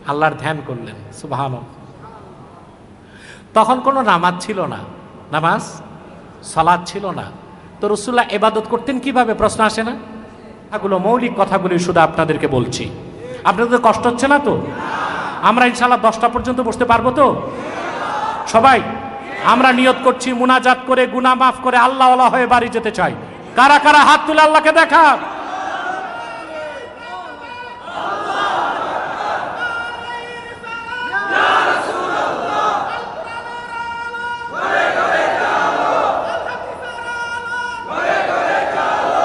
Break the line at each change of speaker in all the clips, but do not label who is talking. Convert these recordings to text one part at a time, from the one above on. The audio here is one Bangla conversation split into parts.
আল্লাহর ধ্যান করলেন। সুবহানাল্লাহ। তখন কোনো নামাজ ছিল না, নামাজ সালাত ছিল না, তো রাসূলুল্লাহ ইবাদত করতেন কিভাবে? প্রশ্ন আসে না? এগুলো মৌলিক কথাগুলি শুধু আপনাদেরকে বলছি। আপনাদের কষ্ট হচ্ছে না তো? আমরা ইনশাআল্লাহ 10টা পর্যন্ত বসতে পারবো তো সবাই? আমরা নিয়ত করছি মুনাজাত করে গুনাহ মাফ করে আল্লাহওয়ালা হয়ে বাড়ি যেতে চাই। কারা কারা হাত তুলে আল্লাহকে দেখা?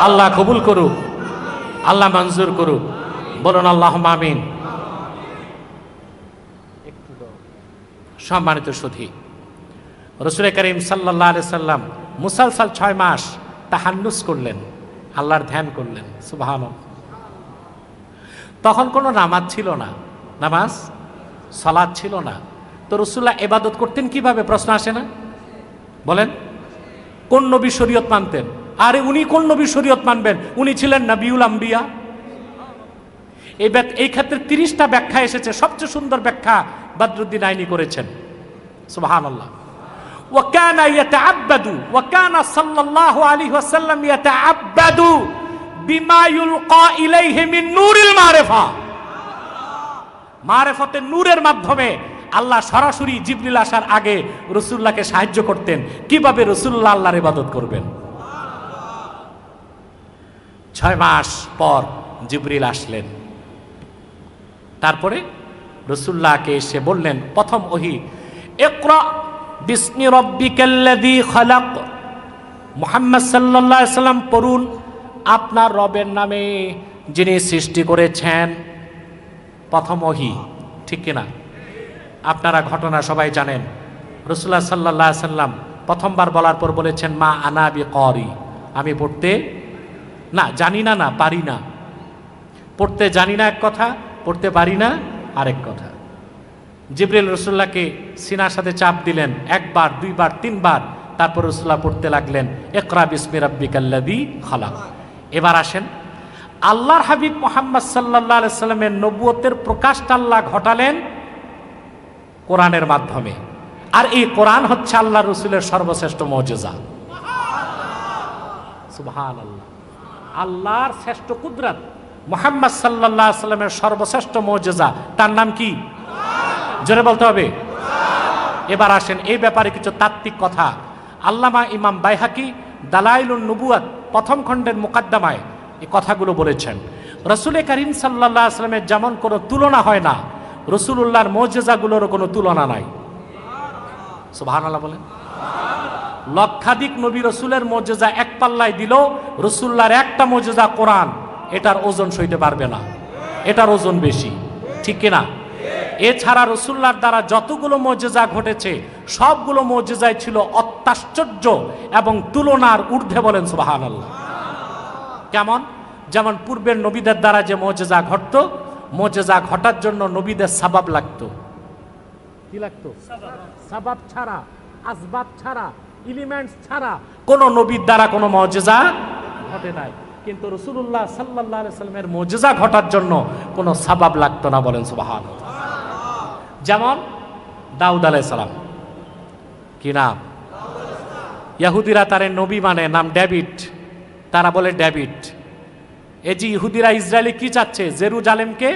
আল্লাহ কবুল করুক, আল্লাহ মঞ্জুর করুক, বলুন আল্লাহুম্মা আমিন। সম্মানিত সুধী, রাসূল করিম সাল্লাল্লাহু আলাইহি সাল্লাম মুসালসাল 6 মাস তাহান্নুস করলেন, আল্লাহর ধ্যান করলেন। সুবহানাল্লাহ। তখন কোনো নামাজ ছিল না, নামাজ সালাত ছিল না, তো রাসূলুল্লাহ ইবাদত করতেন কিভাবে? প্রশ্ন আসে না? বলেন, কোন নবী শরীয়ত মানতেন? আরে উনি কোন নবী শরীয়ত মানবেন? উনি ছিলেন নবিউল আম্বিয়া। এই ক্ষেত্রে 30টা ব্যাখ্যা এসেছে, সবচেয়ে সুন্দর ব্যাখ্যা বদরুদ্দীন আইনি করেছেন। সুবহানাল্লাহ। ওয়া কানা ইয়াতাআব্বাদু ওয়া কানা সাল্লাল্লাহু আলাইহি ওয়াসাল্লাম ইয়াতাআব্বাদু বিমা ইউলকা ইলাইহি মিন নূরিল মারিফা। মারিফতের নূরের মাধ্যমে আল্লাহ সরাসরি জিবরিল আসার আগে রাসূলুল্লাহকে সাহায্য করতেন কিভাবে রাসূলুল্লাহ আল্লাহর ইবাদত করবেন। 6 মাস পর জিবরিল আসলেন, তারপরে রাসূলুল্লাহকে এসে বললেন, প্রথম ওহী, ইকরা বিসমি রাব্বিকাল্লাযী খালাক। মুহাম্মদ সাল্লাল্লাহু আলাইহি সাল্লাম পড়ুন আপনার রবের নামে যিনি সৃষ্টি করেছেন। প্রথম ওহী, ঠিক কিনা? আপনারা ঘটনা সবাই জানেন। রাসূলুল্লাহ সাল্লাল্লাহু আলাইহি সাল্লাম প্রথমবার বলার পর বলেছেন, মা আনা বিকারি, আমি পড়তে না জানি না, পারি না। পড়তে জানি না এক কথা, পড়তে পারি না আরেক কথা। জিবরিল রাসূলুল্লাহকে সিনার সাথে চাপ দিলেন, একবার, দুইবার, তিনবার, তারপর রাসূলুল্লাহ পড়তে লাগলেন, ইকরা বিসমি রাব্বিকাল্লাযী খালাক। এবার আসেন, আল্লাহর হাবিব মুহাম্মদ সাল্লাল্লাহু আলাইহি সাল্লামের নবুয়তের প্রকাশটা আল্লাহ ঘটালেন কোরআনের মাধ্যমে, আর এই কোরআন হচ্ছে আল্লাহ রাসূলের সর্বশ্রেষ্ঠ মুজিজা। সুবহানাল্লাহ। আল্লাহর শ্রেষ্ঠ কুদরত মুহাম্মদ সাল্লাল্লাহু আলাইহি সাল্লামের সর্বশ্রেষ্ঠ মুজিজা, তার নাম কি? জোরে বলতে হবে। এবার আসেন, এই ব্যাপারে কিছু তাত্ত্বিক কথা। আল্লামা ইমাম বাইহাকি দালাইলুন নবুয়াত প্রথম খণ্ডের মুকাদ্দমায় এই কথাগুলো বলেছেন। রাসূল করিম সাল্লাল্লাহু আলাইহি সাল্লামের যেমন কোনো তুলনা হয় না, রাসূলুল্লাহর মুজিজাগুলোরও কোনো তুলনা নাই। সুবহানাল্লাহ বলেন। লক্ষাধিক নবী রাসূলের মুজিজা এক পাল্লায় দিল, রাসূলুল্লাহর একটা মুজিজা কোরআন, এটার ওজন সইতে পারবে না, এটার ওজন বেশি, ঠিক কিনা? এছাড়া রাসূলুল্লাহর দ্বারা যতগুলো মুজিজা ঘটেছে সবগুলো মুজিজাই ছিল অত্যাশ্চর্য এবং তুলনার ঊর্ধ্বে। বলেন সুবহানাল্লাহ। কেমন? যেমন পূর্বের নবীদের দ্বারা যে মুজিজা ঘটত, মুজিজা ঘটার জন্য নবীদের সাবাব লাগতো। কি লাগতো? সাবাব ছাড়া, আসবাব ছাড়া, এলিমেন্টস ছাড়া কোন নবীর দ্বারা কোনো মুজিজা ঘটে নাই। কিন্তু রাসূলুল্লাহ সাল্লাল্লাহু আলাইহি সাল্লামের মুজিজা ঘটার জন্য কোনো সাবাব লাগতো না। বলেন সুবহানাল্লাহ। যেমন দাউদ আলাইহিস সালাম, কি নাম? ইহুদিরা তারে নবী মানে, নাম ডেভিড, তারা বলে ডেভিড। এই যে ইহুদিরা ইসরায়েলে কি চাচ্ছে? জেরুজালেমকে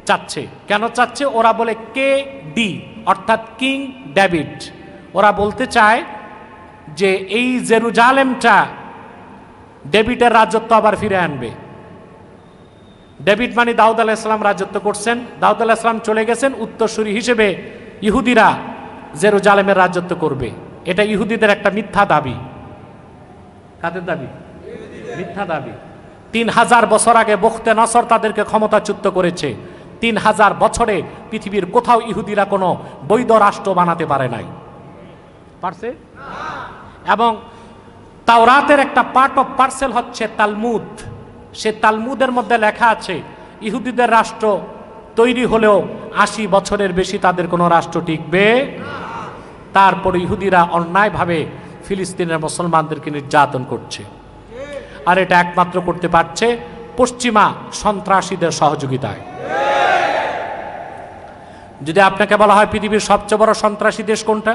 চাচ্ছে। কেন চাচ্ছে? ওরা বলে কে ডি, অর্থাৎ কিং ডেভিড। ওরা বলতে চায় যে এই জেরুজালেমটা ডেভিডের রাজত্ব আবার ফিরে আনবে। ডেভিড মানে দাউদ আলাইহিস সালাম রাজত্ব করছেন, দাউদ আলাইহিস সালাম চলে গেছেন, উত্তরসূরি হিসেবে ইহুদিরা জেরুজালেমের রাজত্ব করবে। এটা ইহুদিদের একটা মিথ্যা দাবি। কাদের দাবি? মিথ্যা দাবি। 3000 বছর আগে বখতে নসর তাদেরকে ক্ষমতাচ্যুত করেছে। 3000 বছরে পৃথিবীর কোথাও ইহুদিরা কোনো বৈধ রাষ্ট্র বানাতে পারে নাই। পারছে? এবং তাওরাতের একটা পার্ট অফ পার্সেল হচ্ছে তালমুদ। সে তালমুদের মধ্যে লেখা আছে ইহুদিদের রাষ্ট্র তৈরি হলেও 80 বছরের বেশি তাদের কোনো রাষ্ট্র টিকবে। তারপর ইহুদিরা অন্যায়ভাবে ফিলিস্তিনের মুসলমানদেরকে নির্যাতন করছে, আর এটা একমাত্র করতে পারছে পশ্চিমা সন্ত্রাসীদের সহযোগিতায়। যদি আপনাকে বলা হয় পৃথিবীর সবচেয়ে বড় সন্ত্রাসী দেশ কোনটা,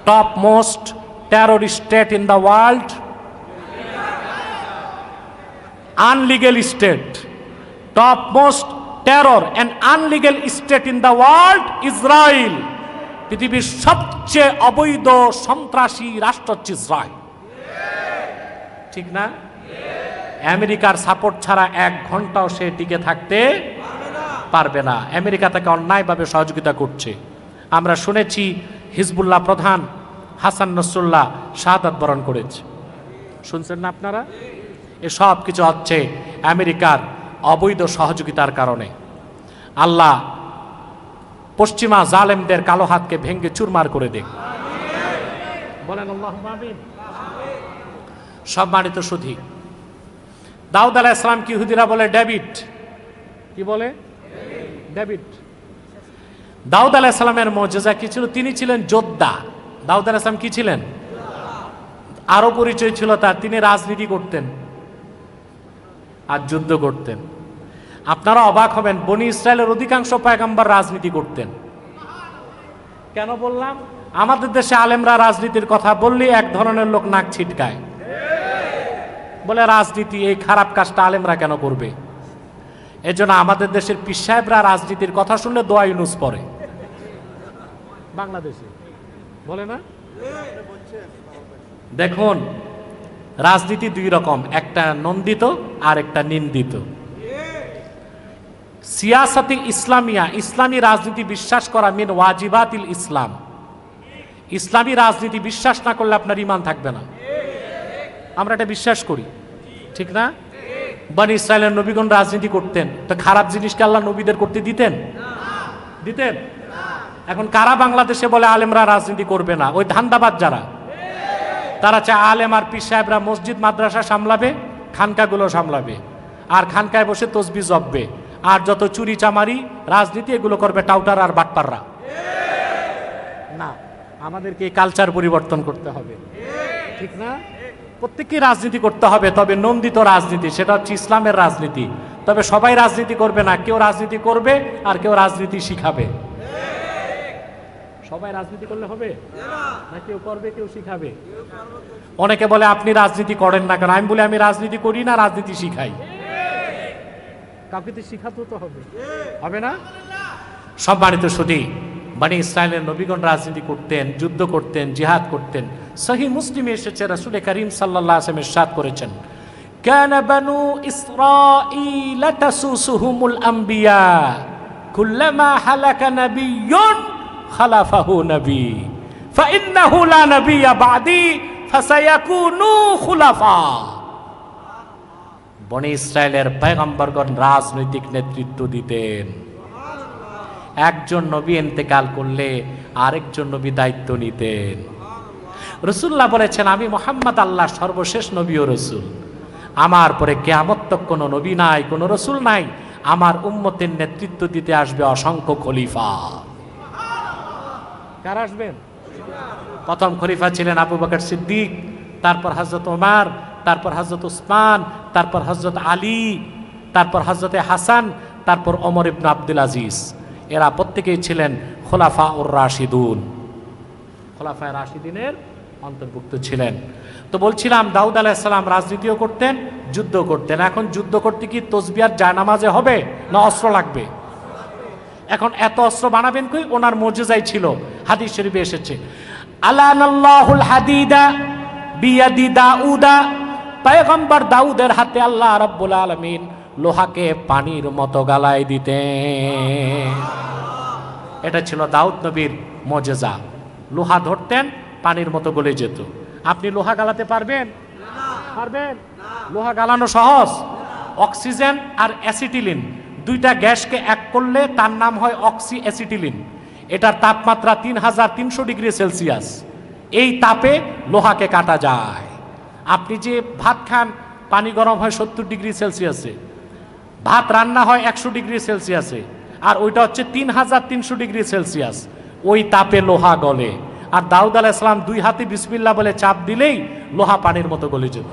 top most terrorist state in the world, illegal state, top most terror and illegal state in the world Israel. পৃথিবীর সবচেয়ে অবৈধ সন্ত্রাসী রাষ্ট্র হচ্ছে ইসরায়েল, ঠিক না? আমেরিকার সাপোর্ট ছাড়া 1 ঘন্টাও সে টিকে থাকতে পারবে না। আমেরিকা তাকে অন্যায়ভাবে সহযোগিতা করছে। আমরা শুনেছি হিজবুল্লাহ প্রধান হাসান নাসরুল্লাহ শাহাদাত বরণ করেছে, শুনছেন না আপনারা? এসব কিছু হচ্ছে আমেরিকার অবৈধ সহযোগিতার কারণে। আল্লাহ পশ্চিমা জালেমদের কালো হাতকে ভেঙ্গে চুরমার করে দেখ, বলেন আল্লাহুম্মা আমিন। সম্মানিত সুধী, দাউদ আলাইহিস সালাম কি ইহুদিরা বলে ডেভিড, কি বলে ডেভিড। দাউদ আলাইহিস সালামের মুজিজা কি ছিল? তিনি ছিলেন যোদ্ধা। দাউদ আলাইহিস সালাম কি ছিলেন? আরো পরিচয় ছিল তার, তিনি রাজনীতি করতেন আর যুদ্ধ করতেন। আপনারা অবাক হবেন, বনি ইসরায়েলের অধিকাংশ পয়গম্বর রাজনীতি করতেন। কেন বললাম? আমাদের দেশে আলেমরা রাজনীতির কথা বললে এক ধরনের লোক নাক ছিটকায়, বলে রাজনীতি এই খারাপ কাজটা আলেমরা কেন করবে। এজন্য আমাদের দেশের পীর সাহেবরা রাজনীতির কথা শুনলে দোয়া ইউনুস পড়ে বাংলাদেশে, বলে না? দেখুন, রাজনীতি 2 রকম, একটা নন্দিত আর একটা নিন্দিত। সিয়াসাতে ইসলামিয়া, ইসলামী রাজনীতি বিশ্বাস করা মিন ওয়াজিবাতিল ইসলাম। ইসলামী রাজনীতি বিশ্বাস না করলে আপনার ঈমান থাকবে না, আমরা এটা বিশ্বাস করি, ঠিক না? বনি ইসরায়েলের নবীগণ রাজনীতি করতেন, তো খারাপ জিনিসকে আল্লাহ নবীদের করতে দিতেন? দিতেন? এখন কারা বাংলাদেশে বলে আলেমরা রাজনীতি করবে না? ওই ধান্দাবাজ যারা, তারা চায় আলেম আর পীর সাহেবরা মসজিদ মাদ্রাসা সামলাবে, খানকাগুলো সামলাবে, আর খানকায় বসে তসবিহ জপবে, আর যত চুরি চামারি রাজনীতি এগুলো করবে টাউটার আর বাটপাররা। না, আমাদেরকে এই কালচার পরিবর্তন করতে হবে, ঠিক না? প্রত্যেককে রাজনীতি করতে হবে, তবে নন্দিত রাজনীতি, সেটা হচ্ছে ইসলামের রাজনীতি। তবে সবাই রাজনীতি করবে না, কেউ রাজনীতি করবে আর কেউ রাজনীতি শিখাবে। সবাই রাজনীতি করলে হবে না, কেউ করবে কেউ শিখাবে। অনেকে বলে আপনি রাজনীতি করেন না কেন? আমি বলি আমি রাজনীতি করি না, রাজনীতি শিখাই। কাউকে তো শিখাতে তো হবে, হবে না? সম্মানিত সুধী, বনি ইসরায়েলের নবীগণ রাজনীতি করতেন, যুদ্ধ করতেন, জিহাদ করতেন। সহিহ মুসলিমে এসেছে, রাসূল করিম সাল্লাল্লাহু আলাইহি ওয়াসাল্লাম ইরশাদ করেছেন, কানা বানু ইসরাঈল তাসুসুহুমুল আম্বিয়া কুল্লামা হালাকা নাবিয়্যুন খালাফাহু নবী ফাইন্নাহু লা নাবিয়্যা বা'দি ফাসায়াকুনু খুলাফা। বনি ইসরায়েলের পয়গম্বরগণ রাজনৈতিক নেতৃত্ব দিতেন। একজন নবী ইন্তেকাল করলে আরেকজন নবী দায়িত্ব নিতেন। রাসূলুল্লাহ বলেছেন, আমি মুহাম্মদ আল্লাহর সর্বশেষ নবী ও রাসূল, আমার পরে কিয়ামত তক কোনো নবী নাই, কোনো রাসূল নাই। আমার উম্মতের নেতৃত্ব দিতে আসবে অসংখ্য খলিফা। কারা আসবেন? প্রথম খলিফা ছিলেন আবু বকর সিদ্দিক, তারপর হযরত ওমর, তারপর হযরত উসমান, তারপর হযরত আলী, তারপর হযরতে হাসান, তারপর ওমর ইবনে আব্দুল আজিজ। এরা প্রত্যেকেই ছিলেন খোলাফাউর রাশিদুন, খোলাফায়ে রাশিদিনের অন্তর্ভুক্ত ছিলেন। তো বলছিলাম, দাউদ আলাইহিস সালাম রাজনীতিও করতেন, যুদ্ধ করতেন। এখন যুদ্ধ করতে কি তসবিহ আর জায়নামাজে হবে, না অস্ত্র লাগবে? এখন এত অস্ত্র বানাবেন কই? ওনার মুজিজাই ছিল, হাদিস শরীফে এসেছে, আলানাল্লাহুল হাদিদা বিয়াদি দাউদা। পয়গম্বর দাউদের হাতে আল্লাহ রাব্বুল আলামিন লোহাকে পানির মতো গালায় দিতেন। এটা ছিল দাউদ নবীর মুজিজা। লোহা ধরতেন, পানির মতো গলে যেত। আপনি লোহা গালাতে পারবেন? পারবেন? লোহা গালানো সহজ। অক্সিজেন আর অ্যাসিটিলিন, 2টা গ্যাসকে এক করলে তার নাম হয় অক্সি অ্যাসিটিলিন। এটার তাপমাত্রা 3300 ডিগ্রি সেলসিয়াস। এই তাপে লোহাকে কাটা যায়। আপনি যে ভাত খান, পানি গরম হয় 70 ডিগ্রি সেলসিয়াসে, ভাত রান্না হয় 100 ডিগ্রি সেলসিয়াসে, আর ওইটা হচ্ছে 3300 ডিগ্রি সেলসিয়াস। ওই তাপে লোহা গলে। আর দাউদ আলাইহিস সালাম 2 হাতে বিসমিল্লাহ বলে চাপ দিলেই লোহা পানির মতো গলে যেত।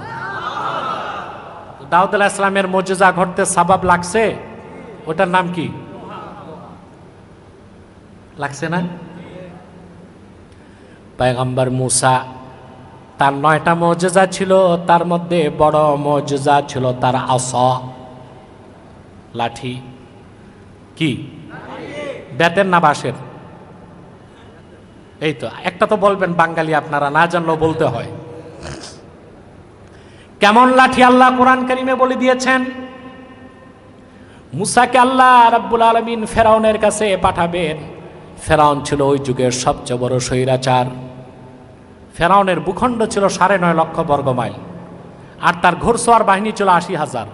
দাউদ আলাইহিস সালামের মুজিজা ঘটতে সাবাব লাগছে, ওটার নাম কি? লাগছে না? পয়গম্বর মূসা তার 9টা মুজিজা ছিল, তার মধ্যে বড় মুজিজা ছিল তার আসা, লাঠি। কি বেতের না বাঁশের? এই তো একটা তো বলবেন, বাঙালি আপনারা না জানলেও বলতে হয়। কেমন লাঠি আল্লাহ কোরআন কারীমে বলে দিয়েছেন। মূসাকে আল্লাহ রাব্বুল আলামিন ফেরাউনের কাছে পাঠাবেন। ফেরাউন ছিল ওই যুগের সবচেয়ে বড় স্বৈরাচার। ফেরাউনের ভূখণ্ড ছিল 9.5 লক্ষ বর্গমাইল, আর তার ঘোড়সওয়ার বাহিনী ছিল 80,000।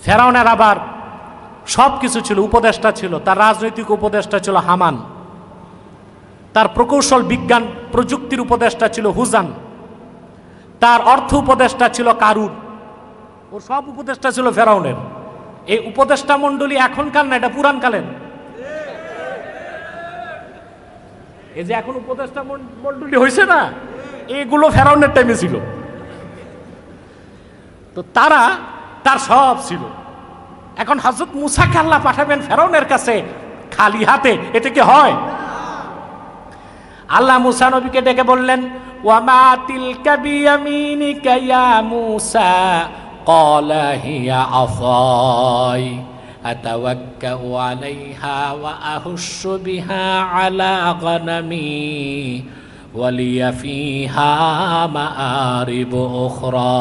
ফেরাউনের আবার সব কিছু ছিল, উপদেষ্টা ছিল, তার রাজনৈতিক উপদেষ্টা ছিল হামান, তার প্রকৌশল বিজ্ঞান প্রযুক্তির উপদেষ্টা ছিল হুজান, তার অর্থ উপদেষ্টা ছিল কারুন। ওর সব উপদেষ্টা ছিল ফেরাউনের। এই উপদেষ্টা মণ্ডলী এখনকার না, এটা পুরান কালের। এই যে এখন উপদেষ্টা মণ্ডলী হয়েছে না, এগুলো ফেরাউনের টাইমে ছিল। তো তার সব ছিল। এখন হযরত মূসাকে আল্লাহ পাঠাবেন ফেরাউনের কাছে খালি হাতে, এটা কি হয়? আল্লাহ মূসা নবীকে ডেকে বললেন, ওয়ামা তিলকা বিয়ামিনিকা ইয়া মূসা ক্বালা হিয়া আসাই আতাওয়াক্কাউ আলাইহা ওয়া আহুশশু বিহা আলা গনামি ওয়া লিয়া ফিহা মাআরিবু উখরা।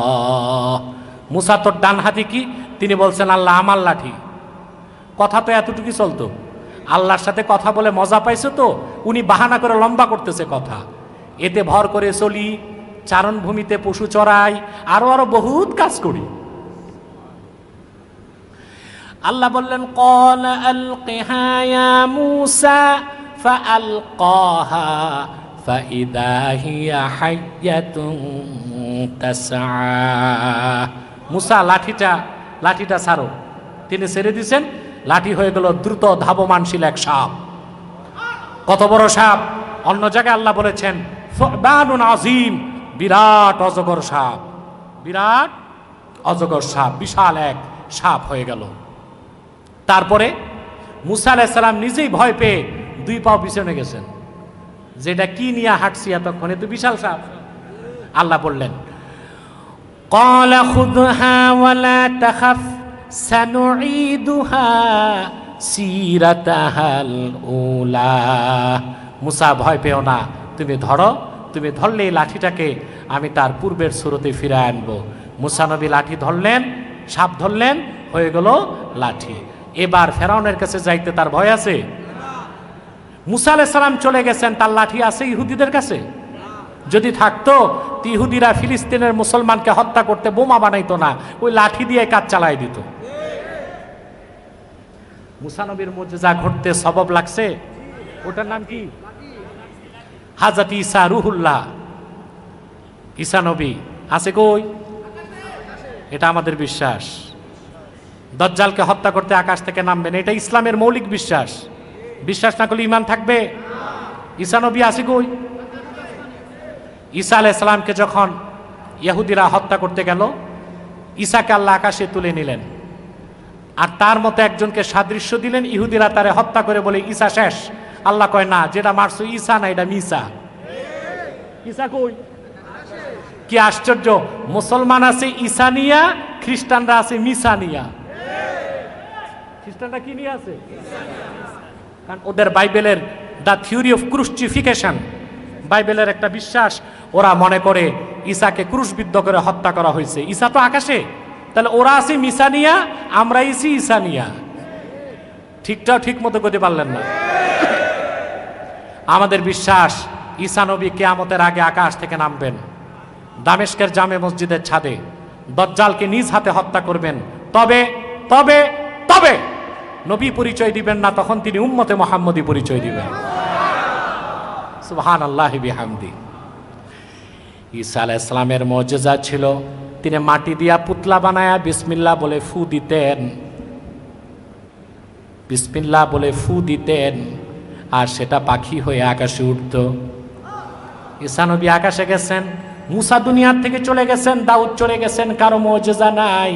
মূসা তোর ডান হাতে কি? তিনি বলছেন, আল্লাহ আমার লাঠি। কথা তো এতটুকুই চলতো। আল্লাহর সাথে কথা বলে মজা পাইছে তো, উনি বাহানা করে লম্বা করতেছে কথা। এতে ভর করে চলি, চারণভূমিতে পশু চড়াই, আরো বহুত কাজ করি। আল্লাহ বললেন, ক্বালা আলকিহা ইয়া মূসা ফাআলকাহা ফাইদা হিয়া হাইয়াতুন তাসআ। মূসা লাঠিটা ছাড়ো। তিনি ছেড়ে দিয়েছেন, লাঠি হয়ে গেল দ্রুত ধাবমানশীল এক সাপ। কত বড় সাপ! অন্য জায়গায় আল্লাহ বলেছেন সুবহানুন আযীম, বিরাট অজগর সাপ, বিরাট অজগর সাপ, বিশাল এক সাপ হয়ে গেল। তারপরে মূসা আলাইহিস সালাম নিজেই ভয় পেয়ে 2 পা পিছনে গেছেন, যেটা কি নিয়ে হাঁটছি এতক্ষণে, তো বিশাল সাপ। আল্লাহ বললেন, ক্বালা খুযহা ওয়ালা তাখাফ সানুঈদুহা সিরাতাহাল উলা। মূসা ভয় পেও না, তুমি ধরো, তুমি ধরলে এই লাঠিটাকে আমি তার পূর্বের সুরতে ফিরে আনবো। মূসা নবী লাঠি ধরলেন, সাপ ধরলেন, হয়ে গেল লাঠি। এবার ফেরাউনের কাছে যাইতে তার ভয় আছে? মূসা আলাইহিস সালাম চলে গেছেন, তার লাঠি আছে ইহুদিদের কাছে? যদি থাকতো, ইহুদিরা ফিলিস্তিনের মুসলমানকে হত্যা করতে বোমা বানাইতো না, ওই লাঠি দিয়ে কাজ চালাই দিত। মূসা নবীর মুজিজা ঘটতে সবব লাগছে, ওটার নাম কি? হযরত ঈসা রুহুল্লাহ। ঈসা নবী আছে কই? এটা আমাদের বিশ্বাস। দাজ্জালকে হত্যা করতে আকাশ থেকে নামবেন, এটা ইসলামের মৌলিক বিশ্বাস। বিশ্বাস না করলে ঈমান থাকবে? ঈসা নবী আছে কই? ঈসা আলাইহিস সালামকে যখন ইহুদিরা হত্যা করতে গেল, ঈসাকে আল্লাহ আকাশে তুলে নিলেন, আর তার মতো একজনকে সাদৃশ্য দিলেন। ইহুদিরা তারে হত্যা করে বলে ঈসা শেষ। আল্লাহ কয় না, যেটা মারছো ঈসা না, এটা মিসা। ঈসা কই? কি আশ্চর্য! মুসলমান আছে ঈসা নিয়া, খ্রিস্টানরা আছে মিসা নিয়া। খ্রিস্টানরা কি নিয়ে আছে? কারণ ওদের বাইবেলের দ্য থিওরি অফ ক্রুসিফিকেশন, বাইবেলের একটা বিশ্বাস, ওরা মনে করে ঈসাকে ক্রুশবিদ্ধ করে হত্যা করা হয়েছে। ঈসা তো আকাশে, তাহলে ওরা আছে মিসানিয়া, আমরা ইসি ঈসানিয়া। ঠিকটাও ঠিক মতো করতে পারলেন না। আমাদের বিশ্বাস, ঈসা নবী কিয়ামতের আগে আকাশ থেকে নামবেন, দামেস্কের জামে মসজিদের ছাদে দাজ্জালকে নিজ হাতে হত্যা করবেন। তবে তবে তবে নবী পরিচয় দিবেন না, তখন তিনি উম্মতে মুহাম্মদী পরিচয় দিবেন। সুবহানাল্লাহি বিহামদি। ঈসা আলাইহিস সালামের মুজিজা ছিল, তিনি মাটি দিয়া পুতলা বানায়া বিসমিল্লাহ বলে ফু দিতেন, বিসমিল্লাহ বলে ফু দিতেন, আর সেটা পাখি হয়ে আকাশে উঠত। ঈসা নবী আকাশে গেছেন, মূসা দুনিয়ার থেকে চলে গেছেন, দাউদ চলে গেছেন, কারো মুজিজা নাই।